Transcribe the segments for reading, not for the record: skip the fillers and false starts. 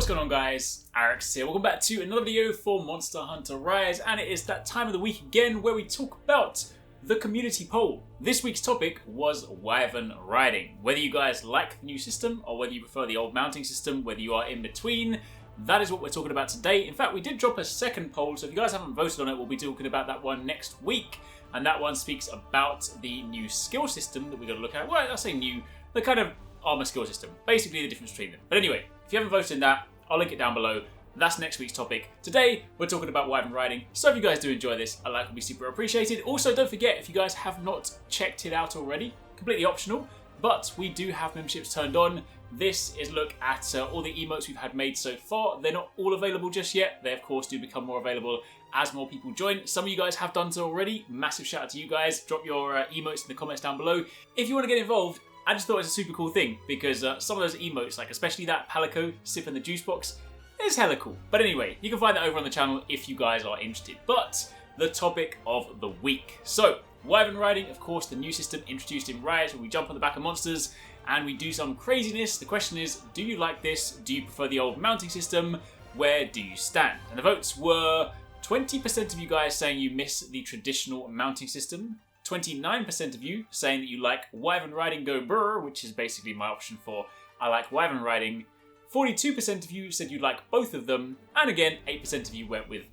What's going on, guys? Arekkz here. Welcome back to another video for Monster Hunter Rise, and it is that time of the week again where we talk about the community poll. This week's topic was Wyvern Riding. Whether you guys like the new system or whether you prefer the old mounting system, whether you are in between, that is what we're talking about today. In fact, we did drop a second poll, so if you guys haven't voted on it, we'll be talking about that one next week. And that one speaks about the new skill system that we're going to look at. Well, I say new, the kind of armor skill system. Basically the difference between them. But anyway, if you haven't voted in that, I'll link it down below. That's next week's topic. Today, we're talking about Wyvern Riding. So if you guys do enjoy this, a like would be super appreciated. Also, don't forget, if you guys have not checked it out already, completely optional, but we do have memberships turned on. This is a look at all the emotes we've had made so far. They're not all available just yet. They, of course, do become more available as more people join. Some of you guys have done so already. Massive shout out to you guys. Drop your emotes in the comments down below. If you want to get involved, I just thought it was a super cool thing because some of those emotes, like especially that Palico sipping the juice box, is hella cool. But anyway, you can find that over on the channel if you guys are interested. But the topic of the week. So, Wyvern Riding, of course, the new system introduced in Rise where we jump on the back of monsters and we do some craziness. The question is, do you like this? Do you prefer the old mounting system? Where do you stand? And the votes were 20% of you guys saying you miss the traditional mounting system, 29% of you saying that you like Wyvern Riding Go Brr, which is basically my option for I like Wyvern Riding. 42% of you said you like both of them, and again, 8% of you went with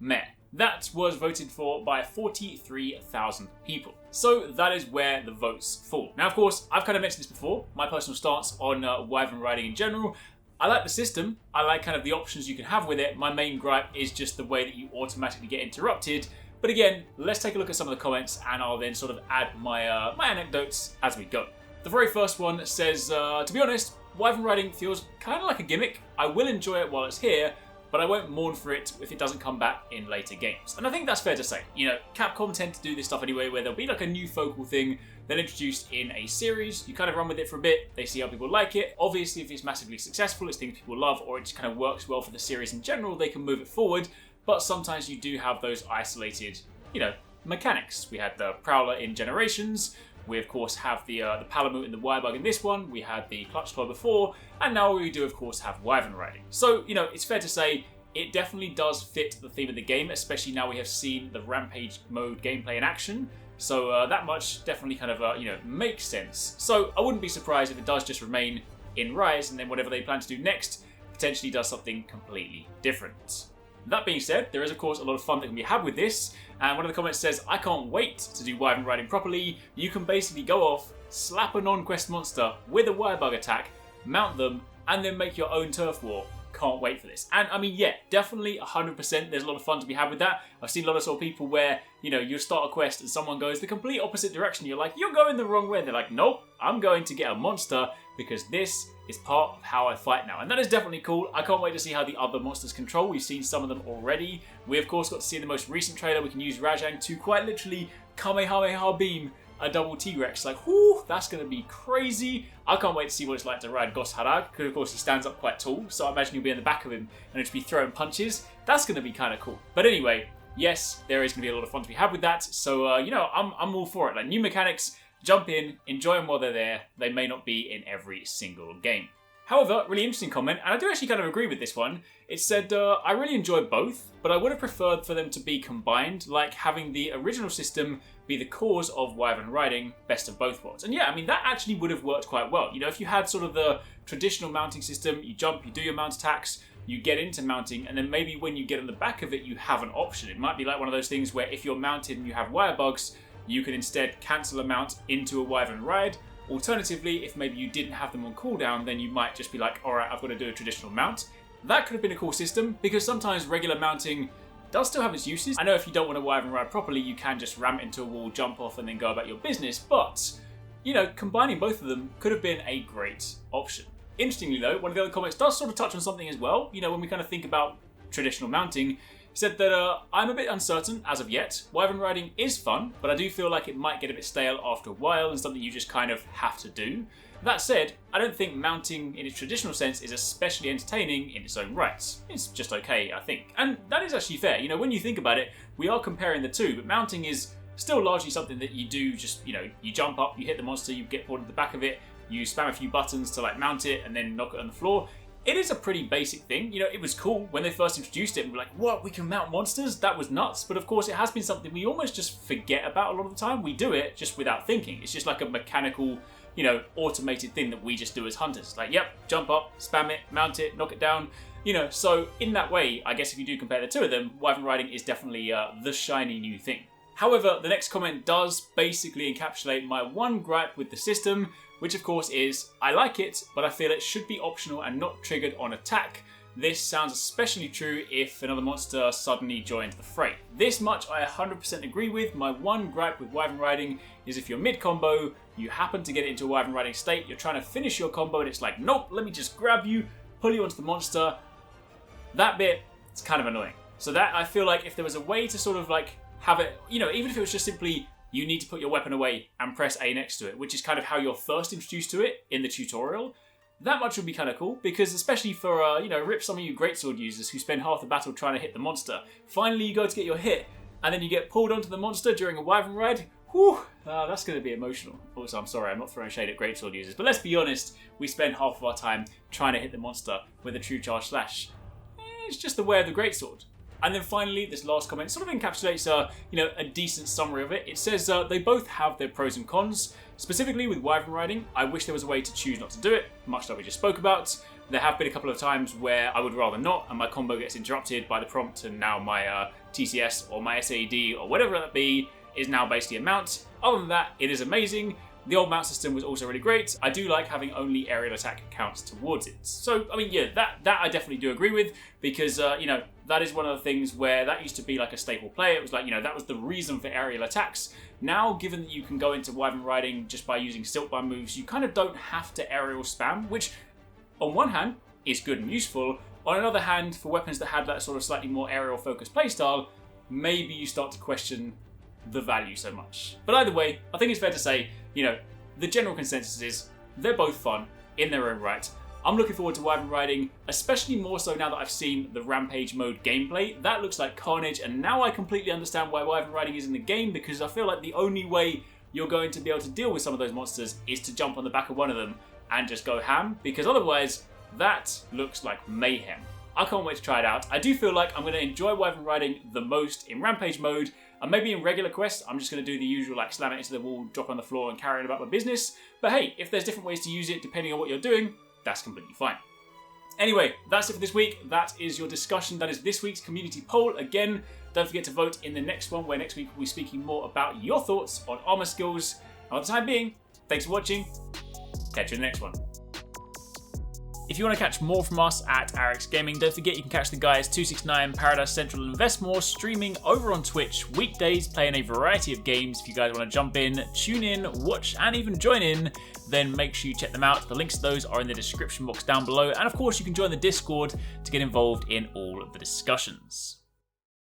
meh. That was voted for by 43,000 people. So that is where the votes fall. Now, of course, I've kind of mentioned this before, my personal stance on Wyvern Riding in general. I like the system, I like kind of the options you can have with it. My main gripe is just the way that you automatically get interrupted. But again, let's take a look at some of the comments and I'll then sort of add my my anecdotes as we go. The very first one says, to be honest, Wyvern Riding feels kind of like a gimmick. I will enjoy it while it's here, but I won't mourn for it if it doesn't come back in later games. And I think that's fair to say. You know, Capcom tend to do this stuff anyway, where there'll be like a new focal thing they'll introduce in a series. You kind of run with it for a bit, they see how people like it. Obviously, if it's massively successful, it's things people love, or it just kind of works well for the series in general, they can move it forward. But sometimes you do have those isolated, you know, mechanics. We had the Prowler in Generations. We, of course, have the Palamute and the Wirebug in this one. We had the Clutch Claw before. And now we do, of course, have Wyvern Riding. So, you know, it's fair to say it definitely does fit the theme of the game, especially now we have seen the Rampage mode gameplay in action. So that much definitely kind of, you know, makes sense. So I wouldn't be surprised if it does just remain in Rise, and then whatever they plan to do next potentially does something completely different. That being said, there is of course a lot of fun that can be had with this, and one of the comments says, I can't wait to do Wyvern Riding properly. You can basically go off, slap a non-quest monster with a Wirebug attack, mount them, and then make your own turf war. Can't wait for this. And I mean, yeah, definitely 100%. There's a lot of fun to be had with that. I've seen a lot of sort of people where, you know, you start a quest and someone goes the complete opposite direction. You're like, you're going the wrong way. They're like, nope, I'm going to get a monster because this is part of how I fight now. And that is definitely cool. I can't wait to see how the other monsters control. We've seen some of them already. We, of course, got to see in the most recent trailer, we can use Rajang to quite literally Kamehameha beam a double T-Rex. Like, whoo, that's going to be crazy. I can't wait to see what it's like to ride Ghost Harag, because of course he stands up quite tall, so I imagine you'll be in the back of him and just be throwing punches. That's going to be kind of cool. But anyway, yes, there is going to be a lot of fun to be had with that. So, you know, I'm all for it. Like, new mechanics, jump in, enjoy them while they're there. They may not be in every single game. However, really interesting comment, and I do actually kind of agree with this one. It said, I really enjoy both, but I would have preferred for them to be combined, like having the original system be the cause of Wyvern Riding, best of both worlds. And yeah, I mean, that actually would have worked quite well. You know, if you had sort of the traditional mounting system, you jump, you do your mount attacks, you get into mounting, and then maybe when you get on the back of it, you have an option. It might be like one of those things where if you're mounted and you have Wirebugs, you can instead cancel a mount into a Wyvern Ride. Alternatively, if maybe you didn't have them on cooldown, then you might just be like, alright, I've got to do a traditional mount. That could have been a cool system, because sometimes regular mounting does still have its uses. I know if you don't want to Wyvern Ride properly, you can just ram it into a wall, jump off, and then go about your business, but, you know, combining both of them could have been a great option. Interestingly though, one of the other comments does sort of touch on something as well. You know, when we kind of think about traditional mounting, he said that I'm a bit uncertain as of yet. Wyvern Riding is fun, but I do feel like it might get a bit stale after a while and something you just kind of have to do. That said, I don't think mounting in its traditional sense is especially entertaining in its own rights. It's just okay, I think. And that is actually fair. You know, when you think about it, we are comparing the two, but mounting is still largely something that you do just, you know, you jump up, you hit the monster, you get pulled to the back of it, you spam a few buttons to like mount it and then knock it on the floor. It is a pretty basic thing. You know, it was cool when they first introduced it. We were like, what, we can mount monsters? That was nuts. But of course, it has been something we almost just forget about a lot of the time. We do it just without thinking. It's just like a mechanical, you know, automated thing that we just do as hunters. Like, yep, jump up, spam it, mount it, knock it down. You know, so in that way, I guess if you do compare the two of them, Wyvern Riding is definitely the shiny new thing. However, the next comment does basically encapsulate my one gripe with the system, which of course is, I like it, but I feel it should be optional and not triggered on attack. This sounds especially true if another monster suddenly joins the fray. This much I 100% agree with. My one gripe with Wyvern Riding is if you're mid-combo, you happen to get into a Wyvern Riding state, you're trying to finish your combo and it's like, nope, let me just grab you, pull you onto the monster. That bit, it's kind of annoying. So that, I feel like if there was a way to sort of like have it, you know, even if it was just simply you need to put your weapon away and press A next to it, which is kind of how you're first introduced to it in the tutorial, that much would be kind of cool, because especially for, you know, rip some of you greatsword users who spend half the battle trying to hit the monster. Finally you go to get your hit, and then you get pulled onto the monster during a Wyvern ride. Whew, that's going to be emotional. Also, I'm sorry, I'm not throwing shade at greatsword users, but let's be honest, we spend half of our time trying to hit the monster with a true charge slash. It's just the way of the greatsword. And then finally, this last comment sort of encapsulates you know, a decent summary of it. It says they both have their pros and cons. Specifically with Wyvern Riding, I wish there was a way to choose not to do it, much like we just spoke about. There have been a couple of times where I would rather not, and my combo gets interrupted by the prompt, and now my TCS or my SAD or whatever that be is now basically a mount. Other than that, it is amazing. The old mount system was also really great. I do like having only aerial attack counts towards it. So, I mean, yeah, that I definitely do agree with, because, you know, that is one of the things where that used to be like a staple play. It was like, you know, that was the reason for aerial attacks. Now, given that you can go into Wyvern Riding just by using Silkbind moves, you kind of don't have to aerial spam, which, on one hand, is good and useful. On another hand, for weapons that had that sort of slightly more aerial-focused playstyle, maybe you start to question the value so much. But either way, I think it's fair to say, you know, the general consensus is they're both fun in their own right. I'm looking forward to Wyvern Riding, especially more so now that I've seen the Rampage mode gameplay. That looks like carnage, and now I completely understand why Wyvern Riding is in the game, because I feel like the only way you're going to be able to deal with some of those monsters is to jump on the back of one of them and just go ham, because otherwise that looks like mayhem. I can't wait to try it out. I do feel like I'm going to enjoy Wyvern Riding the most in Rampage mode, and maybe in regular quests, I'm just going to do the usual, like slam it into the wall, drop on the floor and carry on about my business. But hey, if there's different ways to use it depending on what you're doing, that's completely fine. Anyway, that's it for this week. That is your discussion. That is this week's community poll. Again, don't forget to vote in the next one, where next week we'll be speaking more about your thoughts on armor skills. And for the time being, thanks for watching. Catch you in the next one. If you want to catch more from us at Arekkz Gaming, don't forget you can catch the guys 269, Paradise Central and Investmore streaming over on Twitch weekdays, playing a variety of games. If you guys want to jump in, tune in, watch and even join in, then make sure you check them out. The links to those are in the description box down below, and of course you can join the Discord to get involved in all of the discussions.